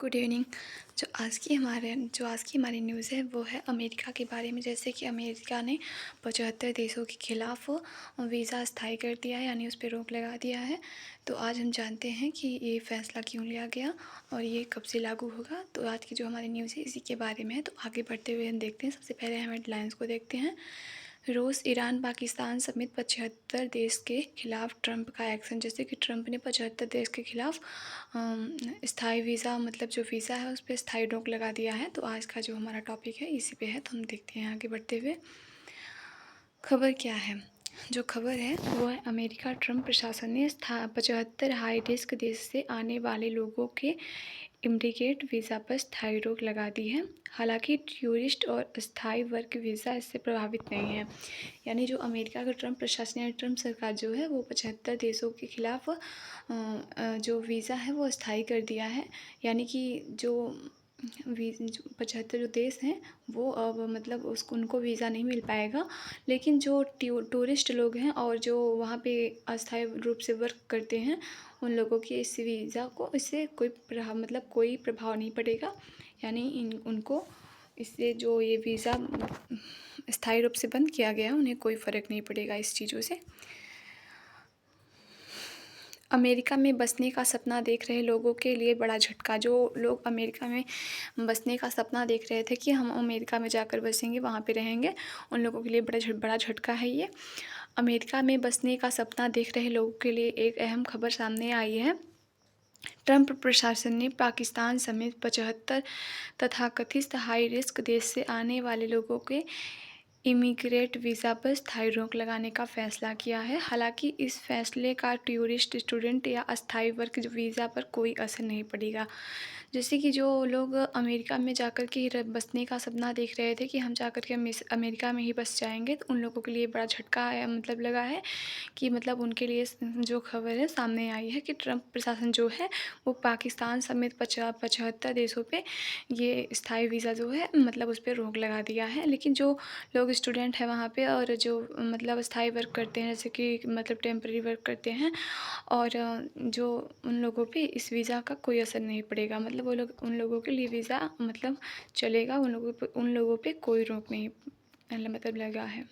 Good evening. जो आज की हमारी न्यूज़ है वो है अमेरिका के बारे में। जैसे कि अमेरिका ने 75 देशों के खिलाफ वीज़ा अस्थायी कर दिया है, यानी उस पर रोक लगा दिया है। तो आज हम जानते हैं कि ये फ़ैसला क्यों लिया गया और ये कब से लागू होगा। तो आज की जो हमारी न्यूज़ है इसी के बारे में है। तो आगे बढ़ते हुए हम देखते हैं। सबसे पहले हम हेडलाइंस को देखते हैं। रूस, ईरान, पाकिस्तान समेत 75 देश के खिलाफ ट्रंप का एक्शन। जैसे कि ट्रंप ने 75 देश के खिलाफ स्थायी वीज़ा मतलब जो वीज़ा है उस पर स्थायी रोक लगा दिया है। तो आज का जो हमारा टॉपिक है इसी पे है। तो हम देखते हैं आगे बढ़ते हुए खबर क्या है। जो खबर है वो है अमेरिका ट्रंप प्रशासन ने 75 हाई रिस्क देश से आने वाले लोगों के इमिग्रेट वीज़ा पर स्थायी रोक लगा दी है। हालांकि टूरिस्ट और अस्थायी वर्क वीज़ा इससे प्रभावित नहीं है। यानी जो अमेरिका का ट्रंप प्रशासन या ट्रंप सरकार जो है वो 75 देशों के खिलाफ जो वीज़ा है वो अस्थायी कर दिया है। यानी कि जो 75 जो देश हैं वो अब मतलब उसको उनको वीज़ा नहीं मिल पाएगा। लेकिन जो टूरिस्ट लोग हैं और जो वहाँ पे अस्थायी रूप से वर्क करते हैं उन लोगों की इस वीज़ा को इससे कोई प्रभाव नहीं पड़ेगा। यानी उनको इससे जो ये वीज़ा स्थायी रूप से बंद किया गया उन्हें कोई फ़र्क नहीं पड़ेगा इस चीज़ों से। अमेरिका में बसने का सपना देख रहे लोगों के लिए बड़ा झटका। जो लोग अमेरिका में बसने का सपना देख रहे थे कि हम अमेरिका में जाकर बसेंगे, वहाँ पे रहेंगे, उन लोगों के लिए बड़ा झटका है ये। अमेरिका में बसने का सपना देख रहे लोगों के लिए एक अहम खबर सामने आई है। ट्रंप प्रशासन ने पाकिस्तान समेत 75 तथाकथित हाई रिस्क देश से आने वाले लोगों के इमिग्रेट वीज़ा पर स्थायी रोक लगाने का फ़ैसला किया है। हालांकि इस फैसले का टूरिस्ट, स्टूडेंट या अस्थायी वर्क वीज़ा पर कोई असर नहीं पड़ेगा। जैसे कि जो लोग अमेरिका में जाकर के बसने का सपना देख रहे थे कि हम जाकर के अमेरिका में ही बस जाएंगे, तो उन लोगों के लिए बड़ा झटका है मतलब लगा है कि मतलब उनके लिए जो खबर है सामने आई है कि ट्रंप प्रशासन जो है वो पाकिस्तान समेत 75 देशों पे ये स्थायी वीज़ा जो है मतलब उस पर रोक लगा दिया है। लेकिन जो लोग स्टूडेंट हैं वहाँ पे और जो मतलब स्थायी वर्क करते हैं, जैसे कि मतलब टेम्परेरी वर्क करते हैं, और जो उन लोगों पे इस वीज़ा का कोई असर नहीं पड़ेगा। मतलब वो लोग उन लोगों के लिए वीज़ा मतलब चलेगा, उन लोगों पे कोई रोक नहीं मतलब लगा है।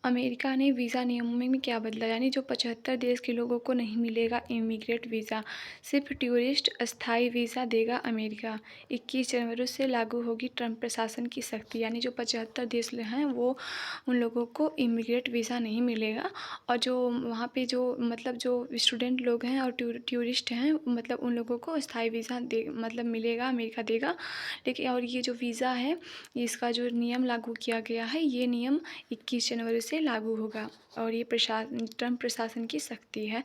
अमेरिका ने वीज़ा नियमों में क्या बदला। यानी जो 75 देश के लोगों को नहीं मिलेगा इमिग्रेट वीज़ा, सिर्फ टूरिस्ट अस्थायी वीज़ा देगा अमेरिका। 21 जनवरी से लागू होगी ट्रंप प्रशासन की सख्ती। यानी जो 75 देश हैं वो उन लोगों को इमिग्रेट वीज़ा नहीं मिलेगा। और जो वहाँ पे जो मतलब जो स्टूडेंट लोग हैं और टूरिस्ट हैं मतलब उन लोगों को अस्थायी वीज़ा दे मतलब मिलेगा, अमेरिका देगा। लेकिन और ये जो वीज़ा है इसका जो नियम लागू किया गया है, ये नियम 21 जनवरी से लागू होगा। और ये ट्रंप प्रशासन की सख्ती है।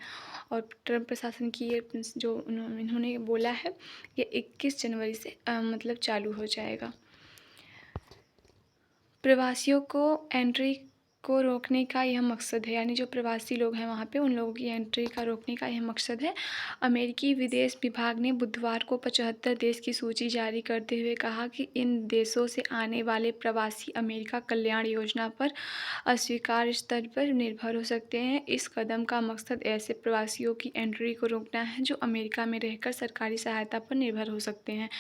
और ट्रंप प्रशासन की ये जो इन्होंने बोला है ये 21 जनवरी से मतलब चालू हो जाएगा। प्रवासियों को एंट्री को रोकने का यह मकसद है। यानी जो प्रवासी लोग हैं वहाँ पे उन लोगों की एंट्री का रोकने का यह मकसद है। अमेरिकी विदेश विभाग ने बुधवार को 75 देश की सूची जारी करते हुए कहा कि इन देशों से आने वाले प्रवासी अमेरिका कल्याण योजना पर अस्वीकार स्तर पर निर्भर हो सकते हैं। इस कदम का मकसद ऐसे प्रवासियों की एंट्री को रोकना है जो अमेरिका में रहकर सरकारी सहायता पर निर्भर हो सकते हैं।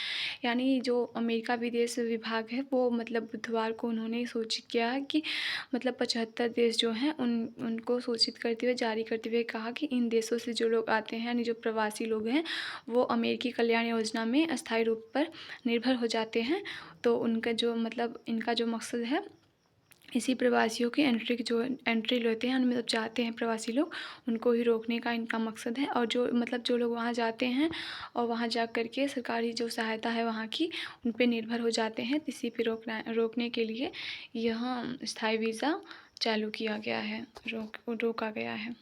यानी जो अमेरिका विदेश विभाग है वो मतलब बुधवार को उन्होंने सूचित किया है कि मतलब 75 देश जो हैं उनको सूचित करते हुए जारी करते हुए कहा कि इन देशों से जो लोग आते हैं यानी जो प्रवासी लोग हैं वो अमेरिकी कल्याण योजना में अस्थायी रूप पर निर्भर हो जाते हैं। तो उनका जो मतलब इनका जो मकसद है इसी प्रवासियों की एंट्री लेते हैं उनमें जब जाते हैं प्रवासी लोग उनको ही रोकने का इनका मकसद है। और जो मतलब जो लोग वहाँ जाते हैं और वहाँ जा कर के सरकारी जो सहायता है वहाँ की उन पे निर्भर हो जाते हैं, तो इसी पे रोकने के लिए यह स्थायी वीज़ा चालू किया गया है, रोका गया है।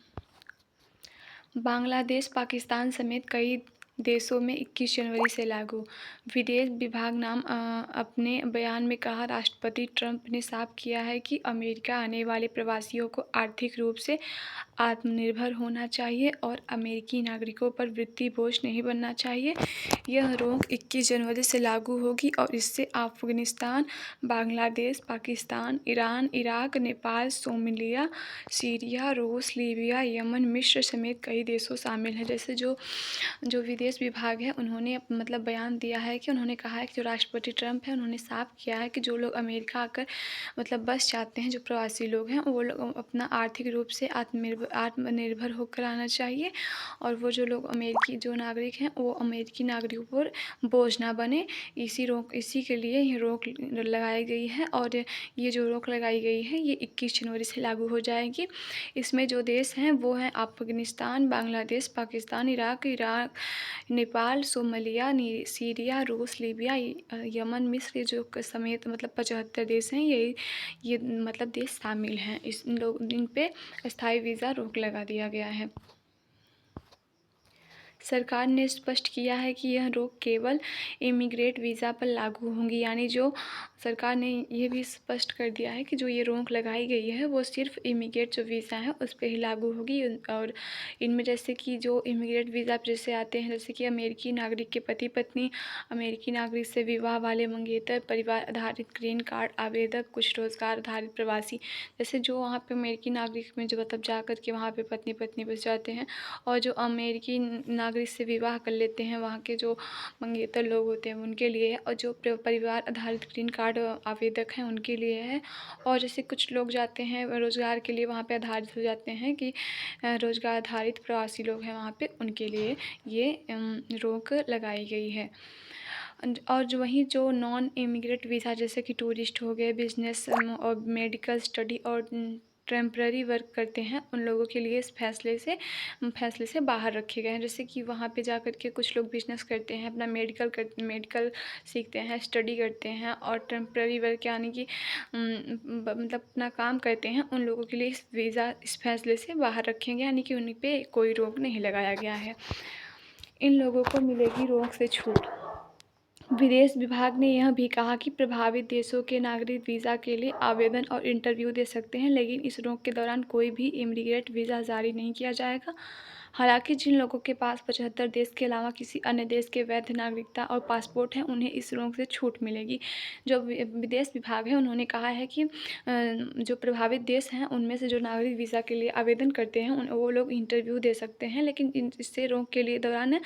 बांग्लादेश, पाकिस्तान समेत कई देशों में 21 जनवरी से लागू। विदेश विभाग अपने बयान में कहा, राष्ट्रपति ट्रंप ने साफ किया है कि अमेरिका आने वाले प्रवासियों को आर्थिक रूप से आत्मनिर्भर होना चाहिए और अमेरिकी नागरिकों पर वित्तीय बोझ नहीं बनना चाहिए। यह रोक 21 जनवरी से लागू होगी और इससे Afghanistan, Bangladesh, Pakistan, Iran, Iraq, Nepal, Somalia, Syria, रूस, लीबिया, यमन, मिस्र समेत कई देशों शामिल हैं। जैसे जो जो विदेश विभाग है उन्होंने मतलब बयान दिया है कि उन्होंने कहा है कि जो राष्ट्रपति ट्रंप है उन्होंने साफ किया है कि जो लोग अमेरिका आकर मतलब बस जाते हैं, जो प्रवासी लोग हैं, वो लोग अपना आर्थिक रूप से आत्मनिर्भर होकर आना चाहिए और वो जो लोग अमेरिकी जो नागरिक हैं वो अमेरिकी नागरिकों पर बोझ ना बने। इसी के लिए ये रोक लगाई गई है और ये जो रोक लगाई गई है ये 21 जनवरी से लागू हो जाएगी। इसमें जो देश हैं वो हैं Afghanistan, Bangladesh, Pakistan, Iraq, Nepal, Somalia, Syria, रूस, लीबिया, यमन, मिस्र, ये जो समेत मतलब 75 देश हैं, ये मतलब देश शामिल हैं। इन पे अस्थायी वीज़ा रोक लगा दिया गया है। सरकार ने स्पष्ट किया है कि यह रोक केवल इमिग्रेट वीज़ा पर लागू होंगी, यानी जो सरकार ने ये भी स्पष्ट कर दिया है कि जो ये रोक लगाई गई है वो सिर्फ इमिग्रेट जो वीज़ा है उस पर ही लागू होगी। और इनमें जैसे कि जो इमिग्रेट वीज़ा जैसे आते हैं, जैसे कि अमेरिकी नागरिक के पति पत्नी, अमेरिकी नागरिक से विवाह वाले मंगेतर, परिवार आधारित ग्रीन कार्ड आवेदक, कुछ रोज़गार आधारित प्रवासी, जैसे जो वहाँ पे अमेरिकी नागरिक में जो मतलब जा कर के वहाँ पे पत्नी पत्नी बस जाते हैं और जो अमेरिकी नागरिक से विवाह कर लेते हैं वहाँ के जो मंगेतर लोग होते हैं उनके लिए है और जो परिवार आधारित ग्रीन कार्ड आवेदक हैं उनके लिए है। और जैसे कुछ लोग जाते हैं रोज़गार के लिए वहाँ पे आधारित हो जाते हैं कि रोज़गार आधारित प्रवासी लोग हैं वहाँ पे, उनके लिए ये रोक लगाई गई है। और जो वहीं जो नॉन इमिग्रेट वीज़ा जैसे कि टूरिस्ट हो गए, बिजनेस और मेडिकल स्टडी और टेम्पररी वर्क करते हैं, उन लोगों के लिए इस फैसले से बाहर रखे गए हैं। जैसे कि वहाँ पे जा कर के कुछ लोग बिजनेस करते हैं, अपना मेडिकल सीखते हैं, स्टडी करते हैं और टेम्पररी वर्क यानी कि मतलब अपना काम करते हैं, उन लोगों के लिए इस फैसले से बाहर रखेंगे, यानी कि उन पे कोई रोक नहीं लगाया गया है। इन लोगों को मिलेगी रोक से छूट। विदेश विभाग ने यह भी कहा कि प्रभावित देशों के नागरिक वीज़ा के लिए आवेदन और इंटरव्यू दे सकते हैं, लेकिन इस रोक के दौरान कोई भी इमिग्रेट वीज़ा जारी नहीं किया जाएगा। हालांकि जिन लोगों के पास 75 देश के अलावा किसी अन्य देश के वैध नागरिकता और पासपोर्ट हैं उन्हें इस रोक से छूट मिलेगी। जो विदेश विभाग है उन्होंने कहा है कि जो प्रभावित देश हैं उनमें से जो नागरिक वीज़ा के लिए आवेदन करते हैं वो लोग इंटरव्यू दे सकते हैं, लेकिन इससे रोक के लिए दौरान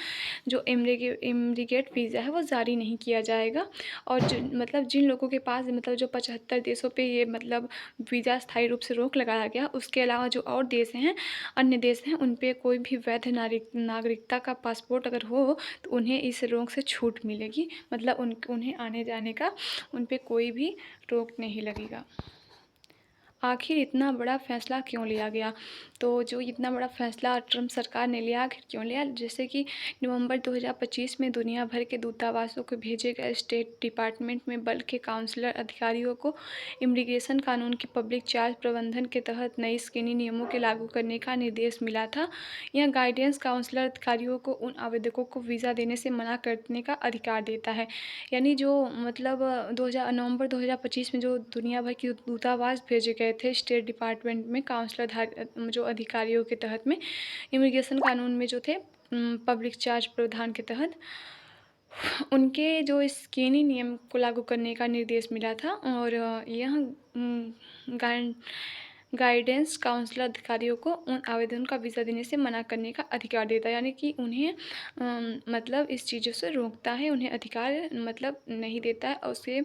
जो इमिग्रेट वीज़ा है वो जारी नहीं किया जाएगा। और मतलब जिन लोगों के पास मतलब जो 75 देशों पे ये मतलब वीज़ा स्थायी रूप से रोक लगाया गया, उसके अलावा जो और देश हैं, अन्य देश हैं, उन पे कोई भी वैध नागरिकता का पासपोर्ट अगर हो तो उन्हें इस रोक से छूट मिलेगी, मतलब उन्हें आने जाने का उन पे कोई भी रोक नहीं लगेगा। आखिर इतना बड़ा फ़ैसला क्यों लिया गया? तो जो इतना बड़ा फ़ैसला ट्रंप सरकार ने लिया, आखिर क्यों लिया? जैसे कि नवंबर 2025 में दुनिया भर के दूतावासों को भेजे गए स्टेट डिपार्टमेंट में बल के काउंसलर अधिकारियों को इमिग्रेशन कानून के पब्लिक चार्ज प्रबंधन के तहत नई स्क्रीनिंग नियमों के लागू करने का निर्देश मिला था। यह गाइडेंस काउंसलर अधिकारियों को उन आवेदकों को वीज़ा देने से मना करने का अधिकार देता है। यानी जो मतलब नवंबर 2025 में जो दुनिया भर के दूतावास भेजे गए थे स्टेट डिपार्टमेंट में काउंसलर जो अधिकारियों के तहत में इमिग्रेशन कानून में जो थे पब्लिक चार्ज प्रावधान के तहत उनके जो स्क्रीनिंग नियम को लागू करने का निर्देश मिला था। और यह गाइडेंस काउंसलर अधिकारियों को उन आवेदन का वीज़ा देने से मना करने का अधिकार देता है, यानी कि उन्हें मतलब इस चीज़ों से रोकता है, उन्हें अधिकार मतलब नहीं देता है। और उसे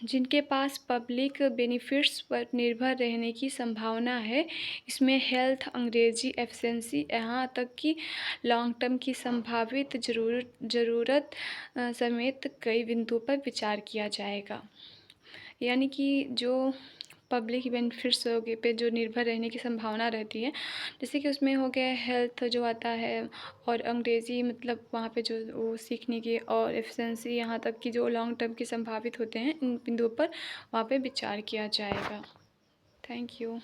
जिनके पास पब्लिक बेनिफिट्स पर निर्भर रहने की संभावना है, इसमें हेल्थ, अंग्रेजी एफिशिएंसी, यहाँ तक कि लॉन्ग टर्म की संभावित ज़रूरत समेत कई बिंदुओं पर विचार किया जाएगा। यानी कि जो पब्लिक बेनिफिट्स पे जो निर्भर रहने की संभावना रहती है, जैसे कि उसमें हो गया हेल्थ जो आता है और अंग्रेज़ी मतलब वहाँ पे जो वो सीखने की और एफिशिएंसी, यहाँ तक कि जो लॉन्ग टर्म की संभावित होते हैं, इन बिंदुओं पर वहाँ पे विचार किया जाएगा। Thank you.